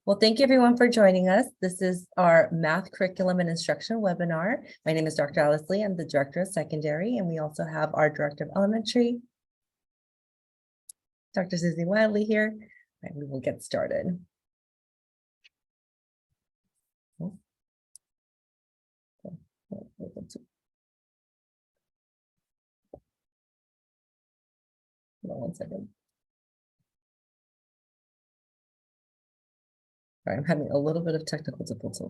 Well, thank you everyone for joining us. This is our math curriculum and instruction webinar. My name is Dr. Alice Lee. I'm the director of secondary, and we also have our director of elementary, Dr. Susie Wiley here. Right, we will get started. One second. All right, I'm having a little bit of technical difficulty.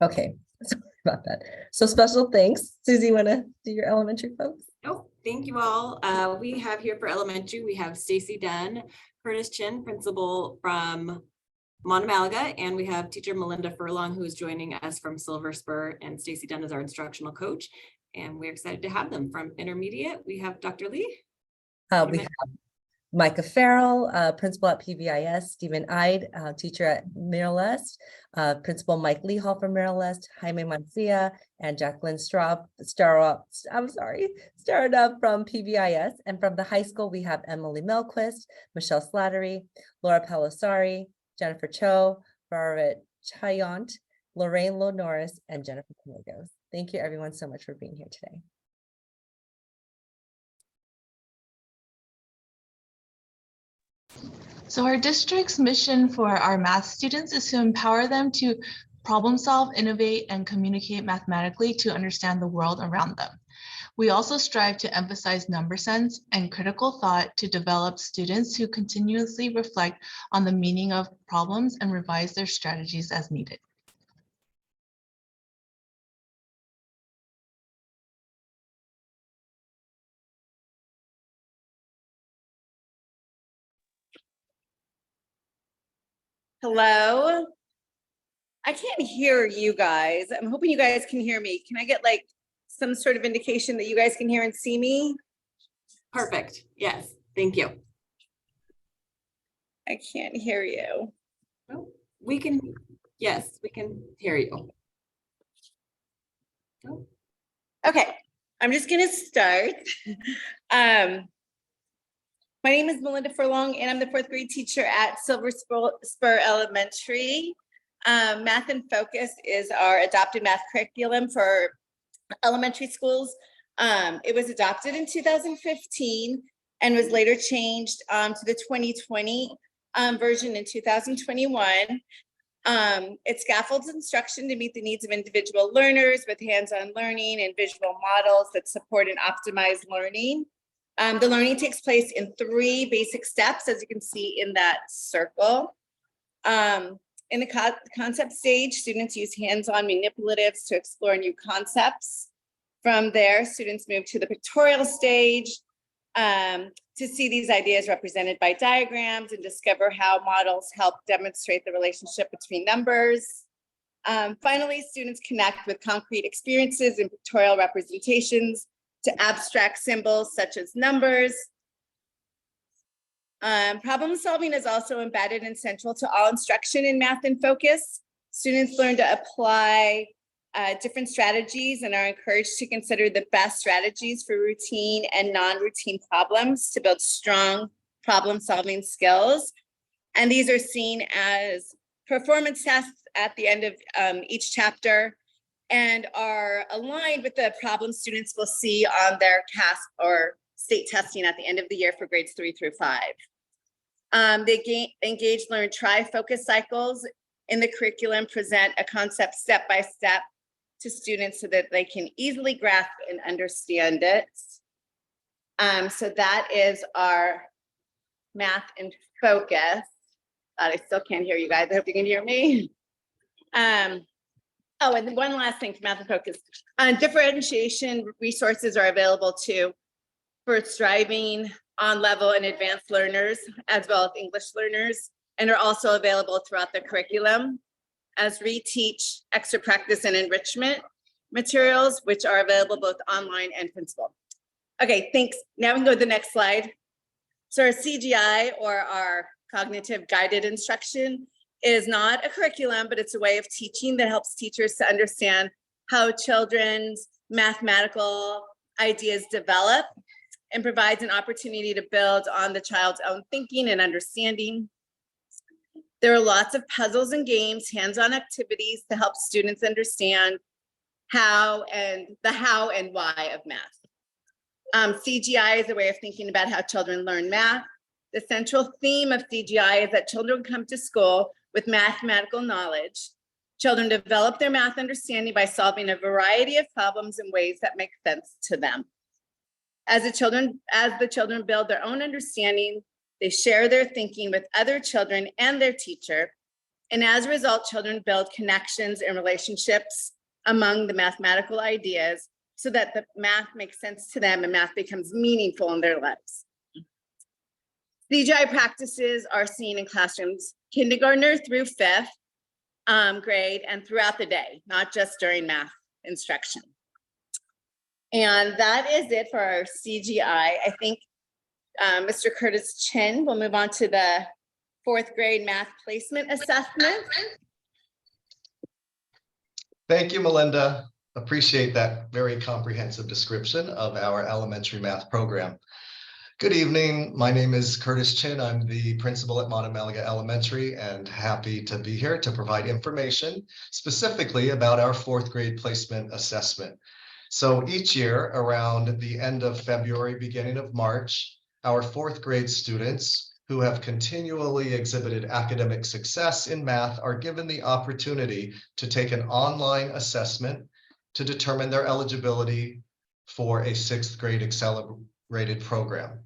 Okay, sorry about that. So special thanks. Susie, want to do your elementary folks? Oh, thank you all. We have here for elementary, we have Stacy Dunn, Curtis Chin, principal from Montemalaga, and we have teacher Melinda Furlong, who is joining us from Silver Spur, and Stacy Dunn is our instructional coach. And we're excited to have them. From intermediate, we have Dr. Lee. We have Micah Farrell, principal at PBIS, Stephen Ide, teacher at Merrill Est, principal Mike Lee Hall from Merrill Est, Jaime Mancia, and Jacqueline started up from PBIS. And from the high school, we have Emily Melquist, Michelle Slattery, Laura Pelosari, Jennifer Cho, Barrett Chayont, Lorraine Lowe Norris, and Jennifer Penegos. Thank you everyone so much for being here today. So our district's mission for our math students is to empower them to problem solve, innovate, and communicate mathematically to understand the world around them. We also strive to emphasize number sense and critical thought to develop students who continuously reflect on the meaning of problems and revise their strategies as needed. Hello. I can't hear you guys. I'm hoping you guys can hear me. Can I get like some sort of indication that you guys can hear and see me? Perfect. Yes. Thank you. I can't hear you. Oh, we can. Yes, we can hear you. Oh. Okay. I'm just going to start. My name is Melinda Furlong, and I'm the 4th grade teacher at Silver Spur Elementary. Math in Focus is our adopted math curriculum for elementary schools. It was adopted in 2015 and was later changed to the 2020 version in 2021. It scaffolds instruction to meet the needs of individual learners with hands-on learning and visual models that support and optimize learning. The learning takes place in 3 basic steps, as you can see in that circle. In the concept stage, students use hands-on manipulatives to explore new concepts. From there, students move to the pictorial stage to see these ideas represented by diagrams and discover how models help demonstrate the relationship between numbers. Finally, students connect with concrete experiences and pictorial representations to abstract symbols such as numbers. Problem solving is also embedded and central to all instruction in Math in Focus. Students learn to apply different strategies and are encouraged to consider the best strategies for routine and non-routine problems to build strong problem solving skills. And these are seen as performance tests at the end of each chapter and are aligned with the problems students will see on their CASP or state testing at the end of the year for grades 3 through 5. They engage, learn, try focus cycles in the curriculum, present a concept step by step to students so that they can easily grasp and understand it. So that is our Math in Focus. I still can't hear you guys. I hope you can hear me. Oh, and one last thing for Math in Focus. Differentiation resources are available too for striving on level and advanced learners, as well as English learners, and are also available throughout the curriculum as reteach, extra practice, and enrichment materials, which are available both online and principal. Okay, thanks. Now we can go to the next slide. So our CGI, or our cognitive guided instruction, is not a curriculum, but it's a way of teaching that helps teachers to understand how children's mathematical ideas develop and provides an opportunity to build on the child's own thinking and understanding. There are lots of puzzles and games, hands-on activities to help students understand how and why of math. CGI is a way of thinking about how children learn math. The central theme of CGI is that children come to school with mathematical knowledge. Children develop their math understanding by solving a variety of problems in ways that make sense to them. As the children build their own understanding, they share their thinking with other children and their teacher. And as a result, children build connections and relationships among the mathematical ideas so that the math makes sense to them and math becomes meaningful in their lives. CGI practices are seen in classrooms, kindergartner through 5th grade and throughout the day, not just during math instruction. And that is it for our CGI. I think Mr. Curtis Chin will move on to the 4th grade math placement assessment. Thank you, Melinda. Appreciate that very comprehensive description of our elementary math program. Good evening. My name is Curtis Chin. I'm the principal at Montmalaga Elementary and happy to be here to provide information specifically about our 4th grade placement assessment. So each year around the end of February, beginning of March, our 4th grade students who have continually exhibited academic success in math are given the opportunity to take an online assessment to determine their eligibility for a 6th grade accelerated program.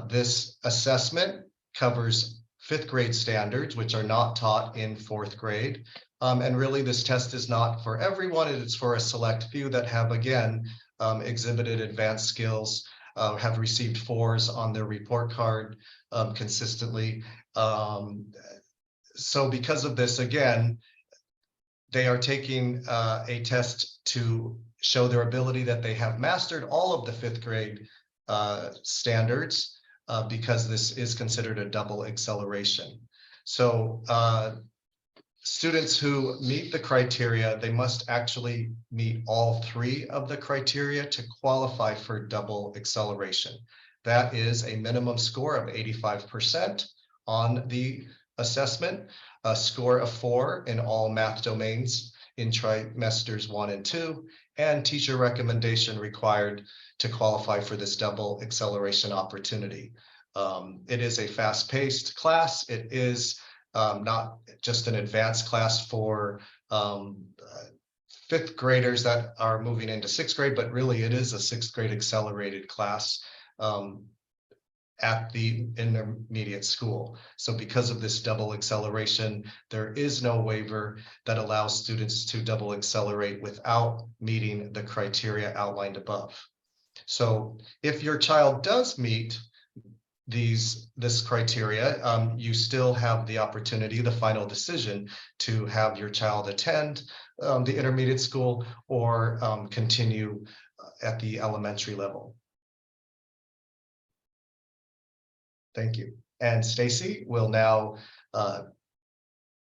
This assessment covers 5th grade standards, which are not taught in 4th grade. And really this test is not for everyone. It's for a select few that have, again, exhibited advanced skills, have received 4s on their report card consistently. So because of this, again, they are taking a test to show their ability that they have mastered all of the 5th grade standards because this is considered a double acceleration. So students who meet the criteria, they must actually meet all 3 of the criteria to qualify for double acceleration. That is a minimum score of 85% on the assessment, a score of 4 in all math domains in trimesters 1 and 2, and teacher recommendation required to qualify for this double acceleration opportunity. It is a fast-paced class. It is not just an advanced class for 5th graders that are moving into 6th grade, but really it is a 6th grade accelerated class at the intermediate school. So because of this double acceleration, there is no waiver that allows students to double accelerate without meeting the criteria outlined above. So if your child does meet this criteria, you still have the opportunity, the final decision, to have your child attend the intermediate school or continue at the elementary level. Thank you. And Stacy will now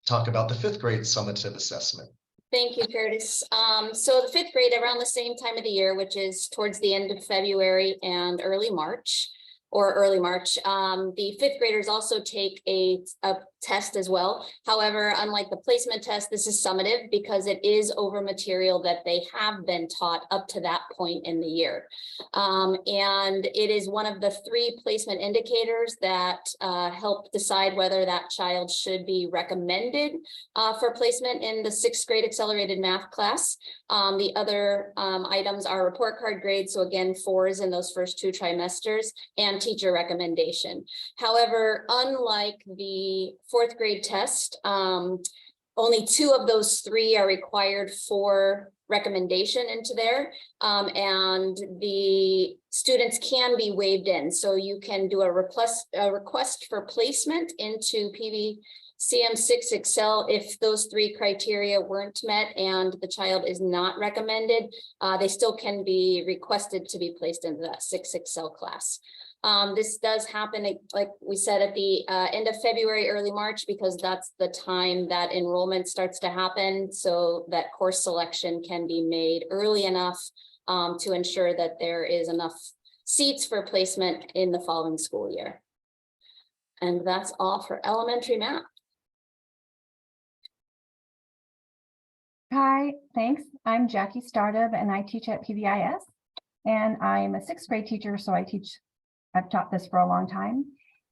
talk about the 5th grade summative assessment. Thank you, Curtis. So the 5th grade, around the same time of the year, which is towards the end of February and early March, the 5th graders also take a test as well. However, unlike the placement test, this is summative because it is over material that they have been taught up to that point in the year. And it is one of the 3 placement indicators that help decide whether that child should be recommended for placement in the 6th grade accelerated math class. The other items are report card grades, so again 4s in those first 2 trimesters, and teacher recommendation. However, unlike the 4th grade test, only 2 of those 3 are required for recommendation into there, and the students can be waived in. So you can do a request for placement into PVCM6 Excel if those 3 criteria weren't met and the child is not recommended. They still can be requested to be placed into that 6 Excel class. This does happen, like we said, at the end of February, early March, because that's the time that enrollment starts to happen, so that course selection can be made early enough to ensure that there is enough seats for placement in the following school year. And that's all for elementary math. Hi, thanks. I'm Jackie Startup and I teach at PBIS. And I'm a 6th grade teacher, so I've taught this for a long time.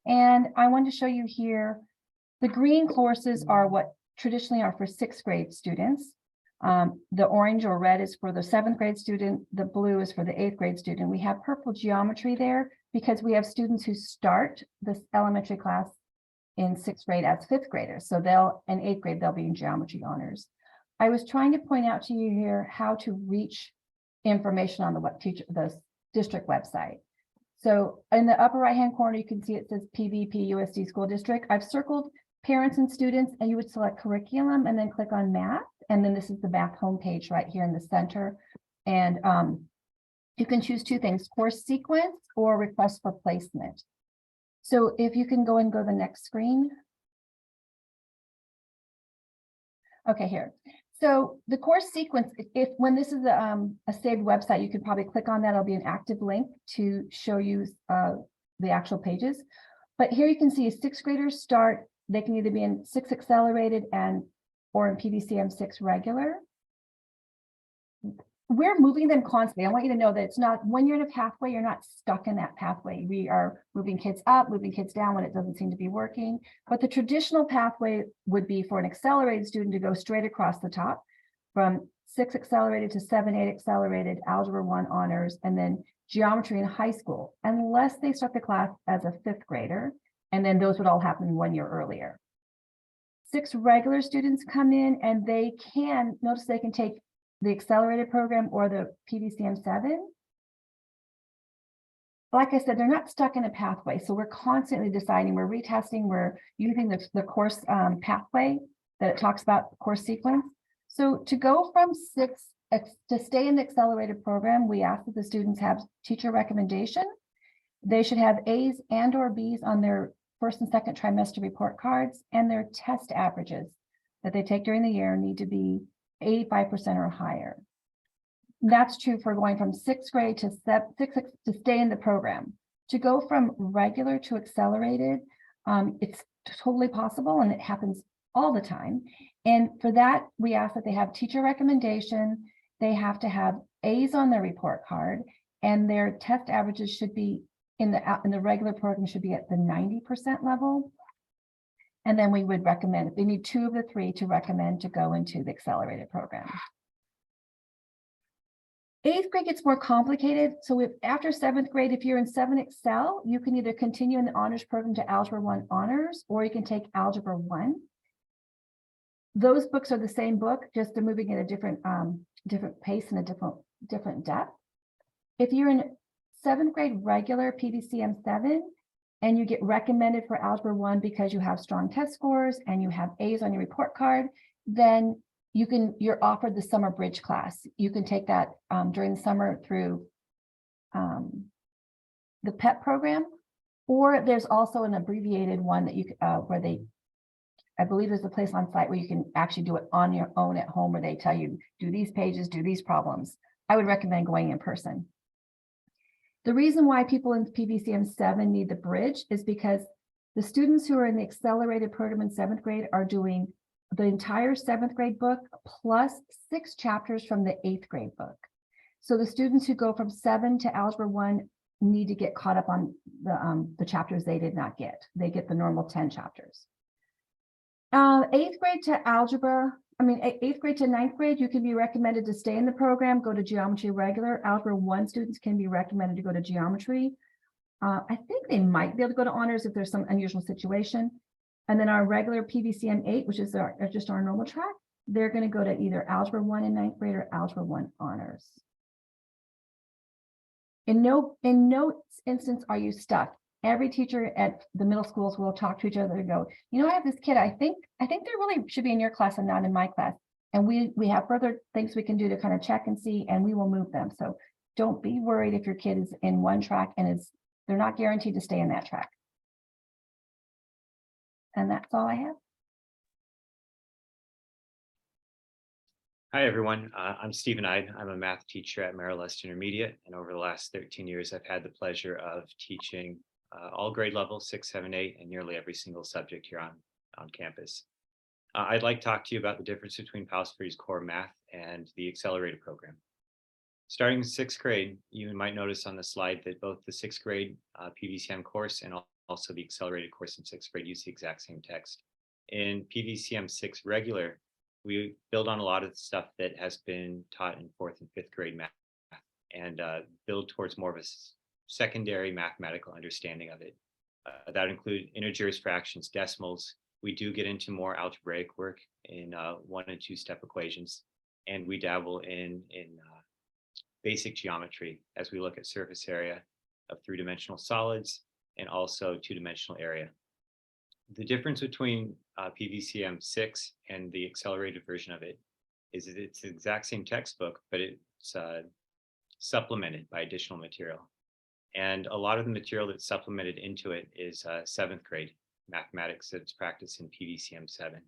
And I wanted to show you here, the green courses are what traditionally are for 6th grade students. The orange or red is for the 7th grade student. The blue is for the 8th grade student. We have purple geometry there because we have students who start this elementary class in 6th grade as 5th graders. So in 8th grade, they'll be in geometry honors. I was trying to point out to you here how to reach information on the district website. So in the upper right-hand corner, you can see it says PVP USD School District. I've circled parents and students, and you would select curriculum and then click on math. And then this is the math homepage right here in the center. And you can choose 2 things, course sequence or request for placement. So if you can go to the next screen. Okay, here. So the course sequence, when this is a saved website, you could probably click on that. It'll be an active link to show you the actual pages. But here you can see 6th graders start. They can either be in 6 accelerated or in PVCM 6 regular. We're moving them constantly. I want you to know that it's not when you're in a pathway, you're not stuck in that pathway. We are moving kids up, moving kids down when it doesn't seem to be working. But the traditional pathway would be for an accelerated student to go straight across the top from 6 accelerated to 7, 8 accelerated, Algebra 1 honors, and then geometry in high school, unless they start the class as a 5th grader. And then those would all happen 1 year earlier. 6 regular students come in and they can take the accelerated program or the PVCM 7. Like I said, they're not stuck in a pathway. So we're constantly deciding, we're retesting, we're using the course pathway that it talks about course sequence. So to go from 6, to stay in the accelerated program, we ask that the students have teacher recommendation. They should have A's and or B's on their 1st and 2nd trimester report cards, and their test averages that they take during the year need to be 85% or higher. That's true for going from 6th grade to to stay in the program. To go from regular to accelerated, it's totally possible and it happens all the time. And for that, we ask that they have teacher recommendation. They have to have A's on their report card, and their test averages should be in the regular program should be at the 90% level. And then we would recommend, if they need 2 of the 3, to recommend to go into the accelerated program. 8th grade gets more complicated. So after 7th grade, if you're in 7 Excel, you can either continue in the honors program to Algebra 1 honors, or you can take Algebra 1. Those books are the same book, just they're moving at a different pace and a different depth. If you're in 7th grade regular PVCM 7, and you get recommended for Algebra 1 because you have strong test scores and you have A's on your report card, then you're offered the summer bridge class. You can take that during the summer through the PEP program, or there's also an abbreviated one that you I believe there's a place on site where you can actually do it on your own at home, where they tell you, do these pages, do these problems. I would recommend going in person. The reason why people in PVCM 7 need the bridge is because the students who are in the accelerated program in 7th grade are doing the entire 7th grade book plus 6 chapters from the 8th grade book. So the students who go from 7 to Algebra 1 need to get caught up on the chapters they did not get. They get the normal 10 chapters. 8th grade to 8th grade to 9th grade, you can be recommended to stay in the program, go to geometry regular. Algebra 1 students can be recommended to go to geometry. I think they might be able to go to honors if there's some unusual situation. And then our regular PVCM 8, which is just our normal track, they're going to go to either Algebra 1 in 9th grade or Algebra 1 honors. In no instance are you stuck. Every teacher at the middle schools will talk to each other and go, I have this kid, I think they really should be in your class and not in my class. And we have further things we can do to kind of check and see, and we will move them. So don't be worried if your kid is in one track and they're not guaranteed to stay in that track. And that's all I have. Hi, everyone. I'm Stephen Ide. I'm a math teacher at Merrill West Intermediate, and over the last 13 years, I've had the pleasure of teaching all grade levels, 6, 7, 8, and nearly every single subject here on campus. I'd like to talk to you about the difference between Palos Verdes core math and the accelerated program. Starting in 6th grade, you might notice on the slide that both the 6th grade PVCM course and also the accelerated course in 6th grade use the exact same text. In PVCM 6 regular, we build on a lot of the stuff that has been taught in 4th and 5th grade math and build towards more of a secondary mathematical understanding of it. That include integers, fractions, decimals. We do get into more algebraic work in 1 and 2 step equations, and we dabble in basic geometry as we look at surface area of 3-dimensional solids and also 2-dimensional area. The difference between PVCM 6 and the accelerated version of it is that it's the exact same textbook, but it's supplemented by additional material. And a lot of the material that's supplemented into it is 7th grade mathematics that's practiced in PVCM 7.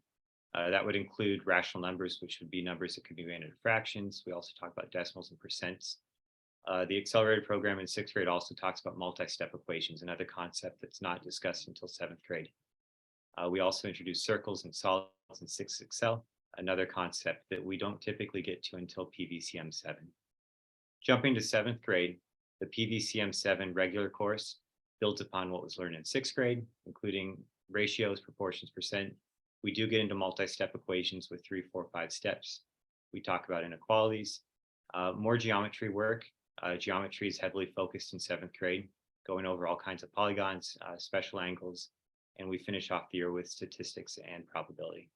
That would include rational numbers, which would be numbers that could be made into fractions. We also talk about decimals and percents. The accelerated program in 6th grade also talks about multi-step equations, another concept that's not discussed until 7th grade. We also introduce circles and solids in 6th Excel, another concept that we don't typically get to until PVCM 7. Jumping to 7th grade, the PVCM 7 regular course builds upon what was learned in 6th grade, including ratios, proportions, percent. We do get into multi-step equations with 3, 4, 5 steps. We talk about inequalities, more geometry work. Geometry is heavily focused in 7th grade, going over all kinds of polygons, special angles, and we finish off the year with statistics and probability.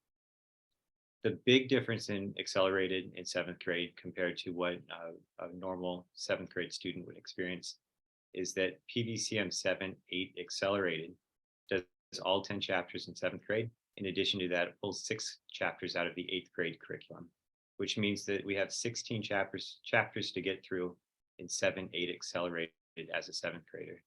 The big difference in accelerated in 7th grade compared to what a normal 7th grade student would experience is that PVCM 7, 8 accelerated does all 10 chapters in 7th grade. In addition to that, it pulls 6 chapters out of the 8th grade curriculum, which means that we have 16 chapters to get through in 7, 8 accelerated as a 7th grader.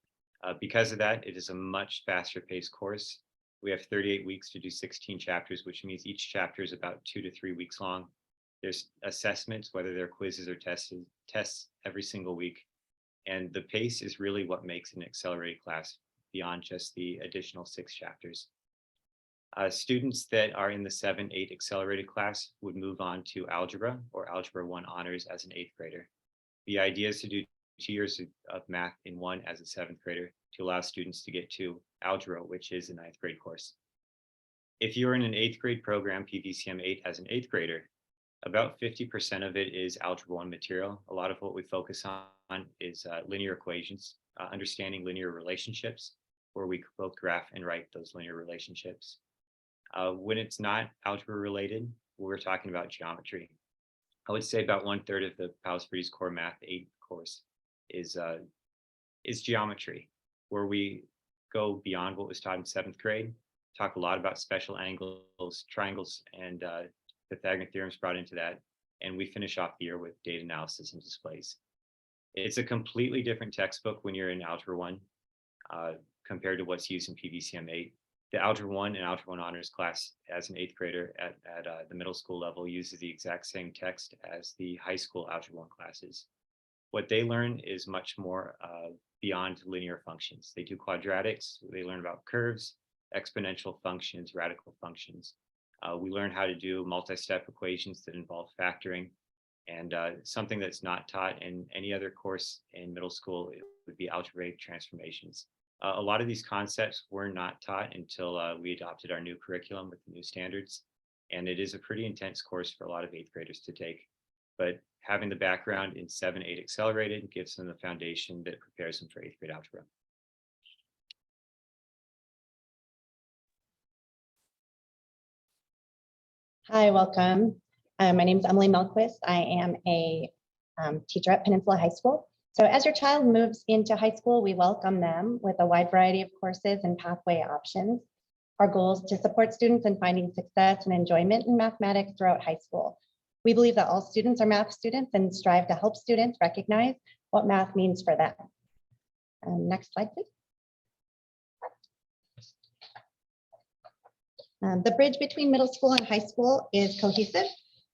Because of that, it is a much faster paced course. We have 38 weeks to do 16 chapters, which means each chapter is about 2 to 3 weeks long. There's assessments, whether they're quizzes or tests every single week. And the pace is really what makes an accelerated class beyond just the additional 6 chapters. Students that are in the 7, 8 accelerated class would move on to algebra or algebra 1 honors as an 8th grader. The idea is to do 2 years of math in 1 as a 7th grader to allow students to get to algebra, which is a 9th grade course. If you're in an 8th grade program, PVCM 8 as an 8th grader, about 50% of it is algebra 1 material. A lot of what we focus on is linear equations, understanding linear relationships, where we both graph and write those linear relationships. When it's not algebra related, we're talking about geometry. I would say about 1/3 of the Palos Verdes Core Math 8 course is geometry, where we go beyond what was taught in 7th grade, talk a lot about special angles, triangles, and Pythagorean theorems brought into that, and we finish off the year with data analysis and displays. It's a completely different textbook when you're in Algebra 1 compared to what's used in PVCM 8. The Algebra 1 and Algebra 1 honors class as an 8th grader at the middle school level uses the exact same text as the high school Algebra 1 classes. What they learn is much more beyond linear functions. They do quadratics, they learn about curves, exponential functions, radical functions. We learn how to do multi-step equations that involve factoring, and something that's not taught in any other course in middle school, it would be algebraic transformations. A lot of these concepts were not taught until we adopted our new curriculum with the new standards, and it is a pretty intense course for a lot of 8th graders to take. But having the background in 7, 8 accelerated gives them the foundation that prepares them for 8th grade algebra. Hi, welcome. My name is Emily Melquist. I am a teacher at Peninsula High School. So as your child moves into high school, we welcome them with a wide variety of courses and pathway options. Our goal is to support students in finding success and enjoyment in mathematics throughout high school. We believe that all students are math students and strive to help students recognize what math means for them. Next slide, please. The bridge between middle school and high school is cohesive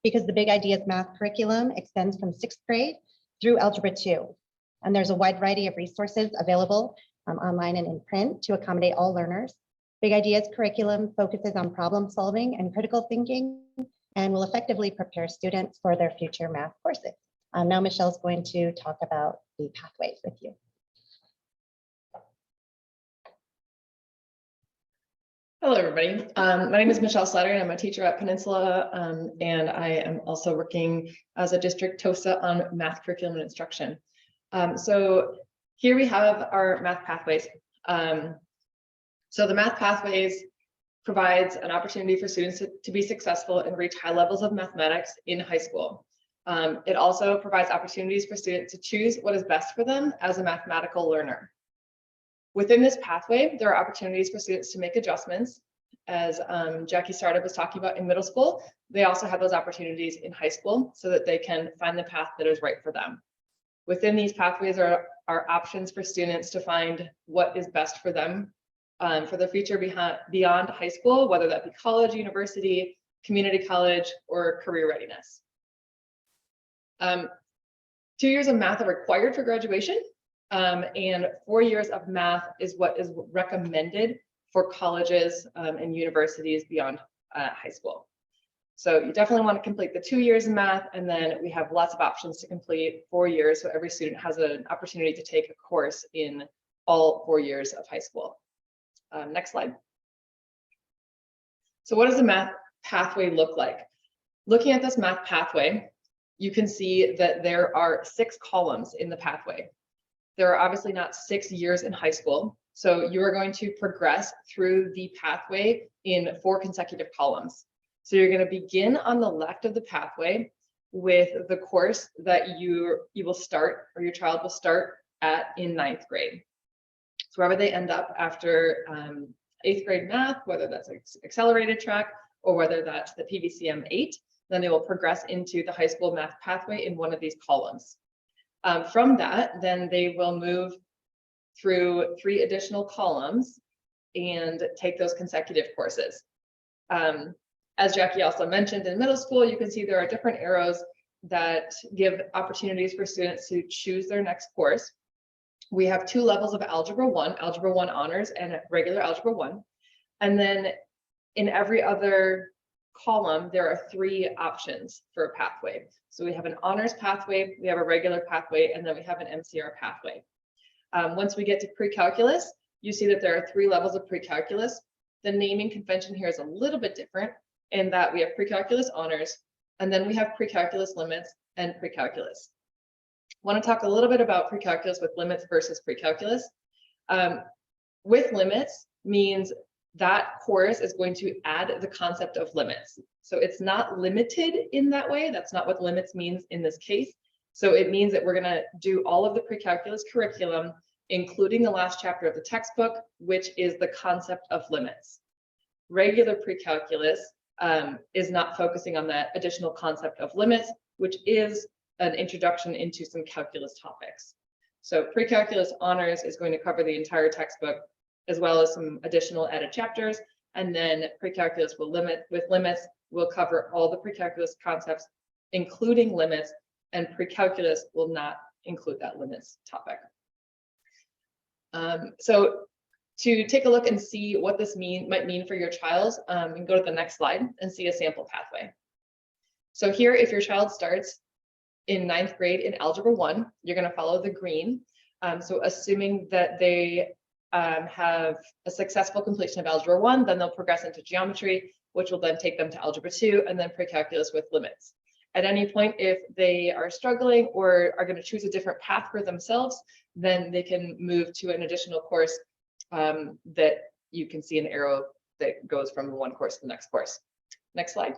because the Big Ideas Math curriculum extends from 6th grade through Algebra 2. And there's a wide variety of resources available online and in print to accommodate all learners. Big Ideas curriculum focuses on problem solving and critical thinking and will effectively prepare students for their future math courses. Now Michelle's going to talk about the pathways with you. Hello, everybody. My name is Michelle Slattery, and I'm a teacher at Peninsula, and I am also working as a district TOSA on math curriculum and instruction. So here we have our math pathways. So the math pathways provides an opportunity for students to be successful and reach high levels of mathematics in high school. It also provides opportunities for students to choose what is best for them as a mathematical learner. Within this pathway, there are opportunities for students to make adjustments. As Jackie Startup was talking about in middle school, they also have those opportunities in high school so that they can find the path that is right for them. Within these pathways are options for students to find what is best for them for the future beyond high school, whether that be college, university, community college, or career readiness. 2 years of math are required for graduation. And 4 years of math is what is recommended for colleges and universities beyond high school. So you definitely want to complete the 2 years of math, and then we have lots of options to complete 4 years. So every student has an opportunity to take a course in all 4 years of high school. Next slide. So what does the math pathway look like? Looking at this math pathway, you can see that there are 6 columns in the pathway. There are obviously not 6 years in high school. So you are going to progress through the pathway in 4 consecutive columns. So you're going to begin on the left of the pathway with the course that you will start, or your child will start at in 9th grade. So wherever they end up after 8th grade math, whether that's accelerated track or whether that's the PVCM 8, then they will progress into the high school math pathway in one of these columns. From that, then they will move through 3 additional columns and take those consecutive courses. As Jackie also mentioned, in middle school, you can see there are different arrows that give opportunities for students to choose their next course. We have 2 levels of Algebra 1 Honors and regular Algebra 1. And then in every other column, there are 3 options for a pathway. So we have an honors pathway, we have a regular pathway, and then we have an MCR pathway. Once we get to pre-calculus, you see that there are 3 levels of pre-calculus. The naming convention here is a little bit different in that we have pre-calculus honors, and then we have pre-calculus limits and pre-calculus. I want to talk a little bit about pre-calculus with limits versus pre-calculus. With limits means that course is going to add the concept of limits. So it's not limited in that way. That's not what limits means in this case. So it means that we're going to do all of the pre-calculus curriculum, including the last chapter of the textbook, which is the concept of limits. Regular pre-calculus is not focusing on that additional concept of limits, which is an introduction into some calculus topics. So pre-calculus honors is going to cover the entire textbook, as well as some additional added chapters. And then pre-calculus with limits will cover all the pre-calculus concepts, including limits, and pre-calculus will not include that limits topic. So to take a look and see what this might mean for your child, you can go to the next slide and see a sample pathway. So here, if your child starts in 9th grade in Algebra 1, you're going to follow the green. So assuming that they have a successful completion of Algebra 1, then they'll progress into geometry, which will then take them to Algebra 2 and then pre-calculus with limits. At any point, if they are struggling or are going to choose a different path for themselves, then they can move to an additional course that you can see an arrow that goes from one course to the next course. Next slide.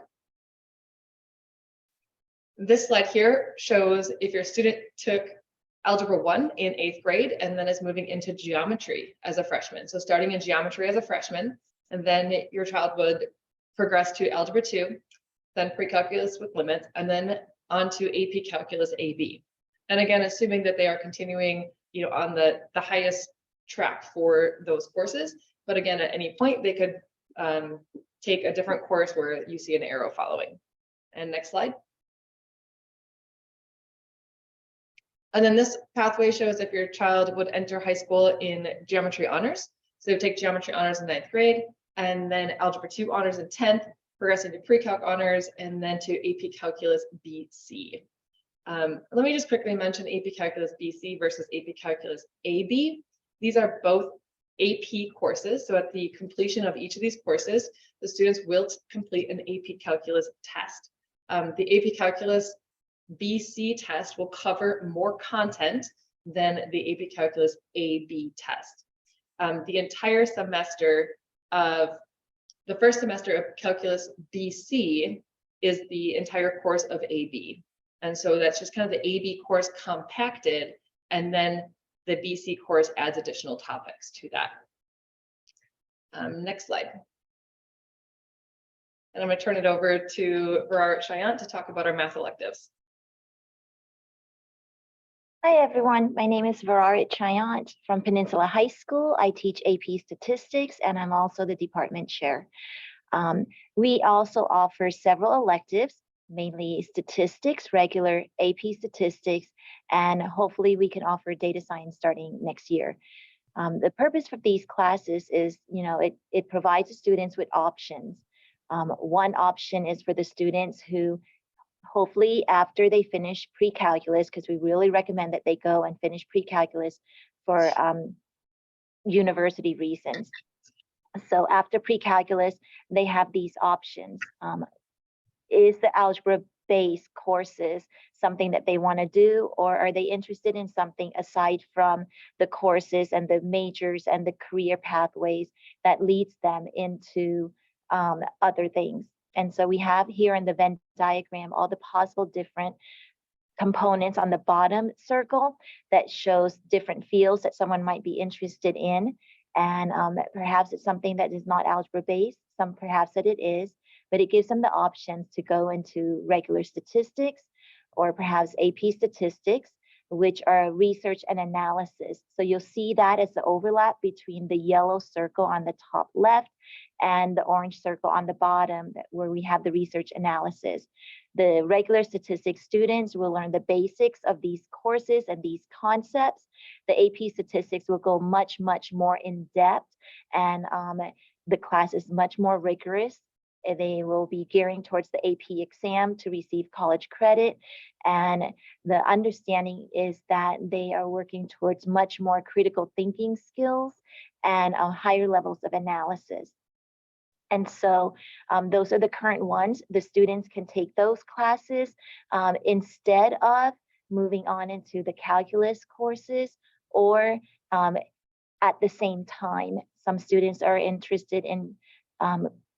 This slide here shows if your student took Algebra 1 in 8th grade and then is moving into geometry as a freshman. So starting in geometry as a freshman, and then your child would progress to Algebra 2, then pre-calculus with limits, and then on to AP Calculus AB. And again, assuming that they are continuing, on the highest track for those courses. But again, at any point, they could take a different course where you see an arrow following. And next slide. And then this pathway shows if your child would enter high school in geometry honors. So they would take geometry honors in 9th grade, and then algebra 2 honors in 10th, progressing to pre-calc honors, and then to AP Calculus BC. Let me just quickly mention AP Calculus BC versus AP Calculus AB. These are both AP courses. So at the completion of each of these courses, the students will complete an AP Calculus test. The AP Calculus BC test will cover more content than the AP Calculus AB test. The entire semester of the first semester of Calculus BC is the entire course of AB. And so that's just kind of the AB course compacted, and then the BC course adds additional topics to that. Next slide. And I'm going to turn it over to Virar Chayant to talk about our math electives. Hi everyone, my name is Virar Chayant from Peninsula High School. I teach AP Statistics and I'm also the department chair. We also offer several electives, mainly statistics, regular AP statistics, and hopefully we can offer data science starting next year. The purpose for these classes is, it provides the students with options. One option is for the students who hopefully after they finish pre-calculus, because we really recommend that they go and finish pre-calculus for university reasons. So after pre-calculus, they have these options. Is the algebra-based courses something that they want to do, or are they interested in something aside from the courses and the majors and the career pathways that leads them into other things? And so we have here in the Venn diagram all the possible different components on the bottom circle that shows different fields that someone might be interested in. And perhaps it's something that is not algebra based, perhaps that it is, but it gives them the options to go into regular statistics or perhaps AP statistics, which are research and analysis. So you'll see that as the overlap between the yellow circle on the top left and the orange circle on the bottom where we have the research analysis. The regular statistics students will learn the basics of these courses and these concepts. The AP statistics will go much, much more in depth, and the class is much more rigorous. They will be gearing towards the AP exam to receive college credit. And the understanding is that they are working towards much more critical thinking skills and higher levels of analysis. And so those are the current ones. The students can take those classes instead of moving on into the calculus courses, or at the same time. Some students are interested in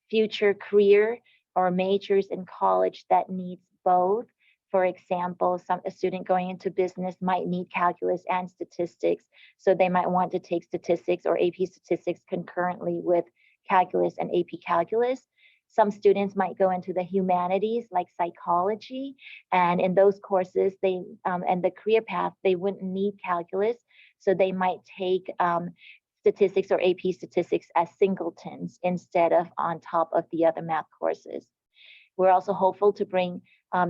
future career or majors in college that needs both. For example, a student going into business might need calculus and statistics, so they might want to take statistics or AP statistics concurrently with calculus and AP calculus. Some students might go into the humanities like psychology, and in those courses, and the career path, they wouldn't need calculus, so they might take statistics or AP statistics as singletons instead of on top of the other math courses. We're also hopeful to bring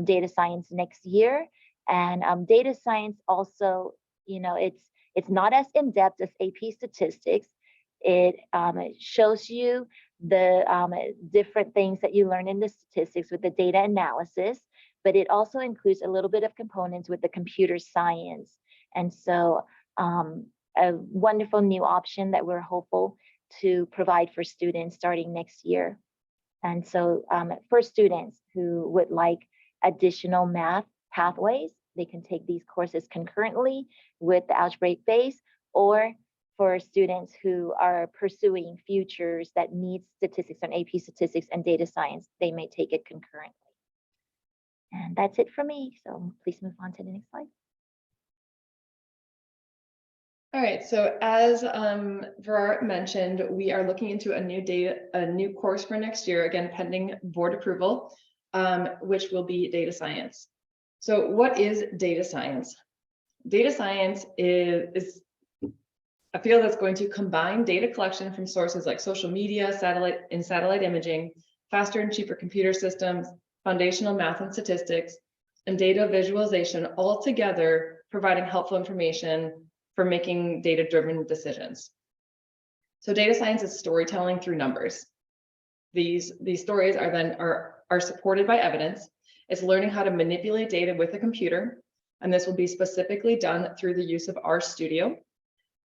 data science next year, and data science also, it's not as in-depth as AP statistics. It shows you the different things that you learn in the statistics with the data analysis, but it also includes a little bit of components with the computer science. And so a wonderful new option that we're hopeful to provide for students starting next year. And so for students who would like additional math pathways, they can take these courses concurrently with the algebraic base, or for students who are pursuing futures that need statistics and AP statistics and data science, they may take it concurrently. And that's it for me. So please move on to the next slide. All right, so as Virar mentioned, we are looking into a new course for next year, again, pending board approval, which will be data science. So what is data science? Data science is a field that's going to combine data collection from sources like social media, satellite imaging, faster and cheaper computer systems, foundational math and statistics, and data visualization, all together providing helpful information for making data-driven decisions. So data science is storytelling through numbers. These stories are supported by evidence. It's learning how to manipulate data with a computer, and this will be specifically done through the use of RStudio.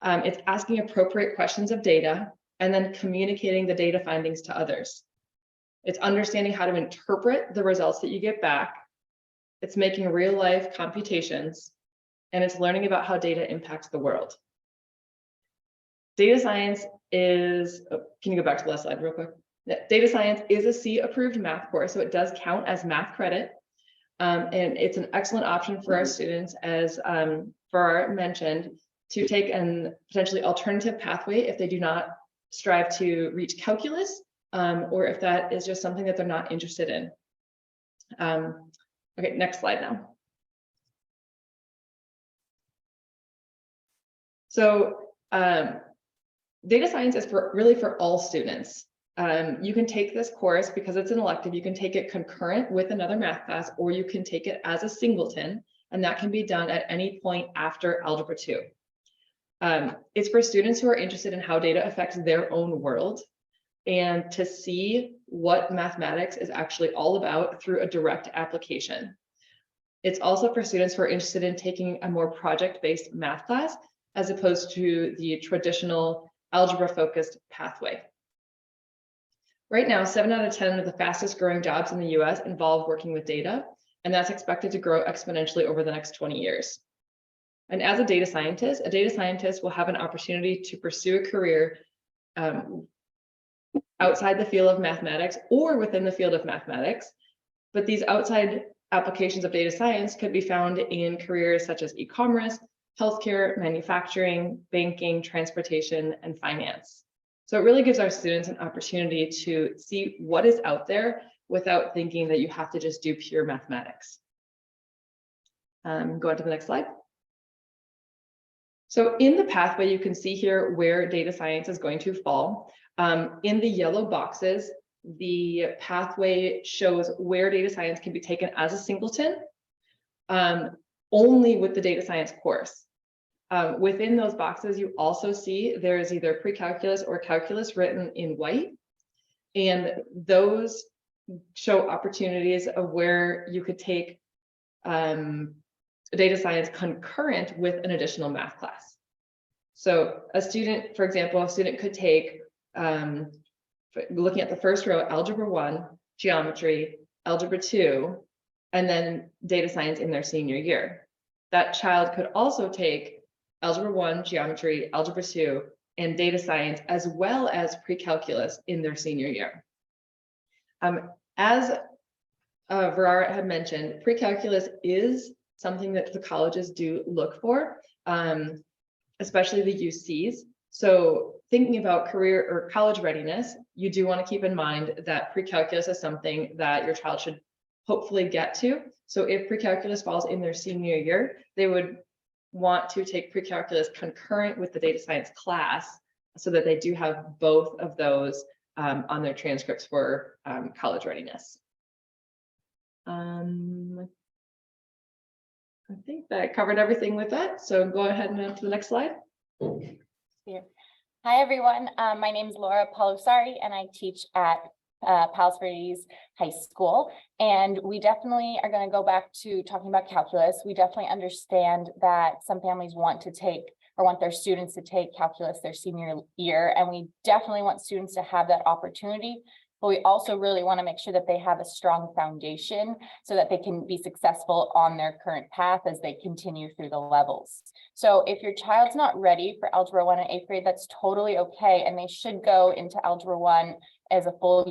It's asking appropriate questions of data and then communicating the data findings to others. It's understanding how to interpret the results that you get back. It's making real life computations, and it's learning about how data impacts the world. Data science is, can you go back to the last slide real quick? Data science is a C approved math course, so it does count as math credit. And it's an excellent option for our students, as Farrar mentioned, to take an potentially alternative pathway if they do not strive to reach calculus, or if that is just something that they're not interested in. Okay, next slide now. So data science is really for all students. You can take this course because it's an elective. You can take it concurrent with another math class, or you can take it as a singleton, and that can be done at any point after Algebra 2. It's for students who are interested in how data affects their own world and to see what mathematics is actually all about through a direct application. It's also for students who are interested in taking a more project-based math class as opposed to the traditional algebra-focused pathway. Right now, 7 out of 10 of the fastest growing jobs in the US involve working with data, and that's expected to grow exponentially over the next 20 years. And as a data scientist will have an opportunity to pursue a career outside the field of mathematics or within the field of mathematics. But these outside applications of data science could be found in careers such as e-commerce, healthcare, manufacturing, banking, transportation, and finance. So it really gives our students an opportunity to see what is out there without thinking that you have to just do pure mathematics. Go on to the next slide. So in the pathway, you can see here where data science is going to fall. In the yellow boxes, the pathway shows where data science can be taken as a singleton, only with the data science course. Within those boxes, you also see there is either pre-calculus or calculus written in white, and those show opportunities of where you could take data science concurrent with an additional math class. So a student, for example, a student could take, looking at the first row, Algebra 1, Geometry, Algebra 2, and then data science in their senior year. That child could also take Algebra 1, Geometry, Algebra 2, and data science, as well as pre-calculus in their senior year. As Verara had mentioned, pre-calculus is something that the colleges do look for, especially the UCs. So thinking about career or college readiness, you do want to keep in mind that pre-calculus is something that your child should hopefully get to. So if pre-calculus falls in their senior year, they would want to take pre-calculus concurrent with the data science class so that they do have both of those on their transcripts for college readiness. I think that covered everything with that. So go ahead and move to the next slide. Here. Hi, everyone. My name is Laura Palusari, and I teach at Palos Verdes High School. And we definitely are going to go back to talking about calculus. We definitely understand that some families want to take or want their students to take calculus their senior year. And we definitely want students to have that opportunity. But we also really want to make sure that they have a strong foundation so that they can be successful on their current path as they continue through the levels. So if your child's not ready for Algebra 1 in 8th grade, that's totally okay. And they should go into Algebra 1 as a full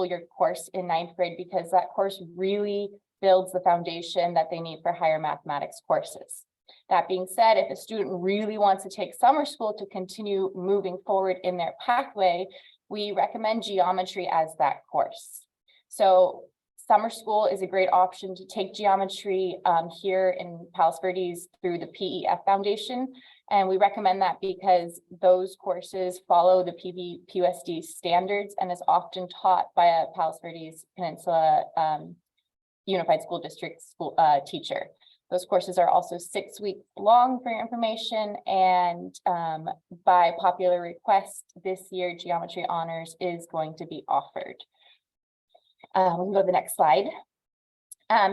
year course in 9th grade, because that course really builds the foundation that they need for higher mathematics courses. That being said, if a student really wants to take summer school to continue moving forward in their pathway, we recommend geometry as that course. So summer school is a great option to take geometry here in Palos Verdes through the PEF Foundation. And we recommend that because those courses follow the PUSD standards and is often taught by a Palos Verdes Peninsula Unified School District school teacher. Those courses are also 6 weeks long for your information, and by popular request this year, Geometry Honors is going to be offered. We can go to the next slide.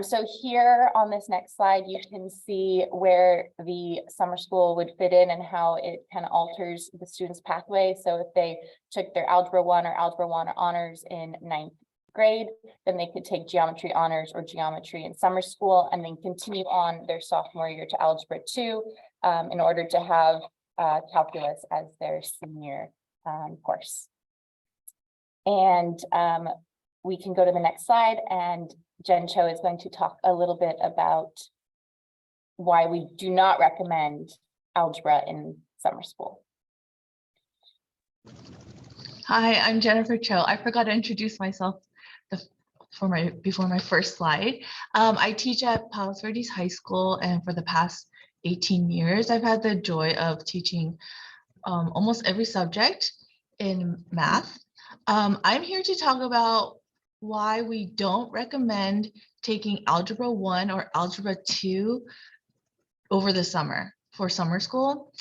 So here on this next slide, you can see where the summer school would fit in and how it kind of alters the student's pathway. So if they took their Algebra 1 or Algebra 1 honors in 9th grade, then they could take Geometry Honors or Geometry in summer school and then continue on their sophomore year to Algebra 2 in order to have calculus as their senior course. And we can go to the next slide, and Jen Cho is going to talk a little bit about why we do not recommend algebra in summer school. Hi, I'm Jennifer Cho. I forgot to introduce myself before my first slide. I teach at Palos Verdes High School, and for the past 18 years, I've had the joy of teaching almost every subject in math. I'm here to talk about why we don't recommend taking Algebra 1 or Algebra 2 over the summer for summer school.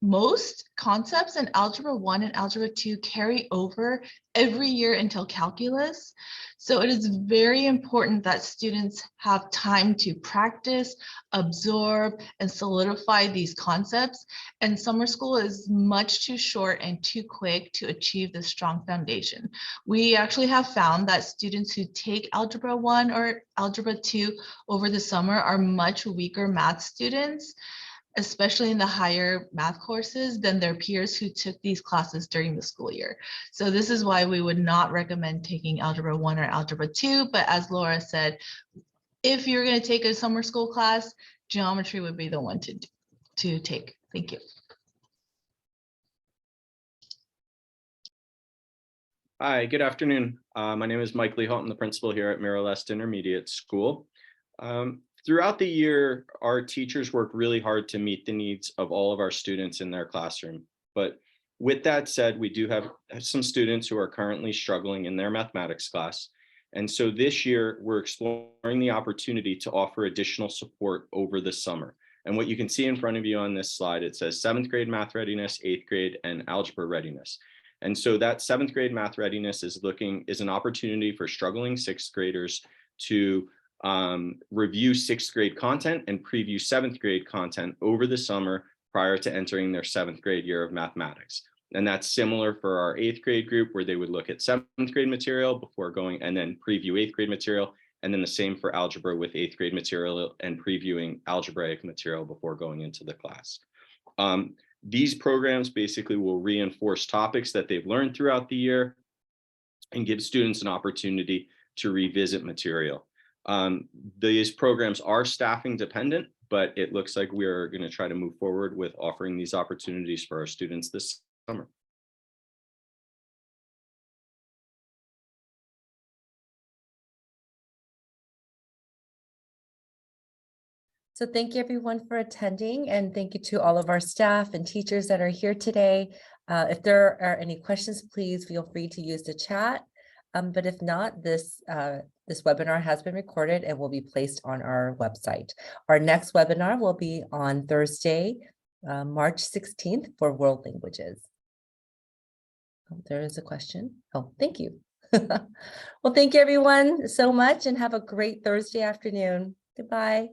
Most concepts in Algebra 1 and Algebra 2 carry over every year until calculus. So it is very important that students have time to practice, absorb, and solidify these concepts. And summer school is much too short and too quick to achieve this strong foundation. We actually have found that students who take Algebra 1 or Algebra 2 over the summer are much weaker math students, especially in the higher math courses, than their peers who took these classes during the school year. So this is why we would not recommend taking Algebra 1 or Algebra 2, but as Laura said, if you're going to take a summer school class, geometry would be the one to take. Thank you. Hi, good afternoon. My name is Mike Lee Houghton, the principal here at Merrill Est Intermediate School. Throughout the year, our teachers work really hard to meet the needs of all of our students in their classroom. But with that said, we do have some students who are currently struggling in their mathematics class. And so this year, we're exploring the opportunity to offer additional support over the summer. And what you can see in front of you on this slide, it says 7th grade math readiness, 8th grade, and algebra readiness. And so that 7th grade math readiness is an opportunity for struggling 6th graders to review 6th grade content and preview 7th grade content over the summer prior to entering their 7th grade year of mathematics. And that's similar for our 8th grade group, where they would look at 7th grade material before going and then preview 8th grade material. And then the same for algebra with 8th grade material and previewing algebraic material before going into the class. These programs basically will reinforce topics that they've learned throughout the year and give students an opportunity to revisit material. These programs are staffing dependent, but it looks like we're going to try to move forward with offering these opportunities for our students this summer. So thank you everyone for attending, and thank you to all of our staff and teachers that are here today. If there are any questions, please feel free to use the chat. But if not, this webinar has been recorded and will be placed on our website. Our next webinar will be on Thursday, March 16th for World Languages. Oh, there is a question. Oh, thank you. Well, thank you everyone so much, and have a great Thursday afternoon. Goodbye.